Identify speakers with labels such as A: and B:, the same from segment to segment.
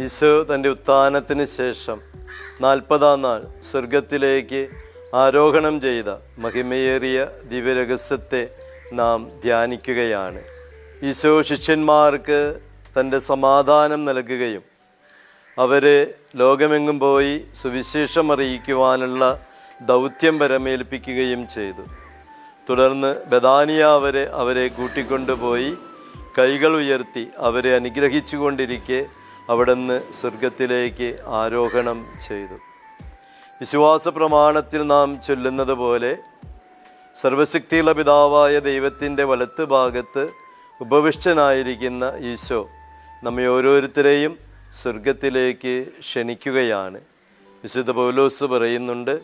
A: ഈശോ തൻ്റെ ഉത്ഥാനത്തിന് ശേഷം 40-ാം നാൾ സ്വർഗത്തിലേക്ക് ആരോഹണം ചെയ്ത മഹിമയേറിയ ദിവ്യരഹസ്യത്തെ നാം ധ്യാനിക്കുകയാണ്. ഈശോ ശിഷ്യന്മാർക്ക് തൻ്റെ സമാധാനം നൽകുകയും അവരെ ലോകമെങ്ങും പോയി സുവിശേഷം അറിയിക്കുവാനുള്ള ദൗത്യം പരമേൽപ്പിക്കുകയും ചെയ്തു. തുടർന്ന് ബഥാനിയ അവരെ കൂട്ടിക്കൊണ്ടുപോയി കൈകൾ ഉയർത്തി അവരെ അനുഗ്രഹിച്ചുകൊണ്ടിരിക്കെ അവിടുന്ന് സ്വർഗത്തിലേക്ക് ആരോഹണം ചെയ്തു. വിശ്വാസ പ്രമാണത്തിൽ നാം ചൊല്ലുന്നത് പോലെ സർവശക്തിയുള്ള പിതാവായ ദൈവത്തിൻ്റെ വലത്ത് ഭാഗത്ത് ഉപവിഷ്ടനായിരിക്കുന്ന ഈശോ നമ്മെ ഓരോരുത്തരെയും സ്വർഗത്തിലേക്ക് ക്ഷണിക്കുകയാണ്. വിശുദ്ധ പൗലോസ് പറയുന്നുണ്ട്,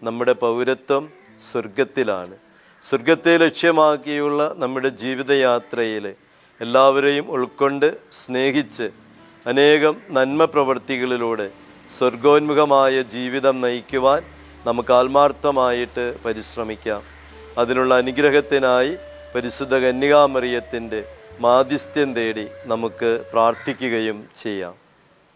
A: നമ്മുടെ പൗരത്വം സ്വർഗത്തിലാണ്. സ്വർഗത്തെ ലക്ഷ്യമാക്കിയുള്ള നമ്മുടെ ജീവിതയാത്രയിൽ എല്ലാവരെയും ഉൾക്കൊണ്ട് സ്നേഹിച്ച് അനേകം നന്മ പ്രവൃത്തികളിലൂടെ സ്വർഗോന്മുഖമായ ജീവിതം നയിക്കുവാൻ നമുക്ക് ആത്മാർത്ഥമായിട്ട് പരിശ്രമിക്കാം. അതിനുള്ള അനുഗ്രഹത്തിനായി പരിശുദ്ധ കന്യകാമറിയത്തിൻ്റെ മാധ്യസ്ഥ്യം തേടി നമുക്ക് പ്രാർത്ഥിക്കുകയും ചെയ്യാം.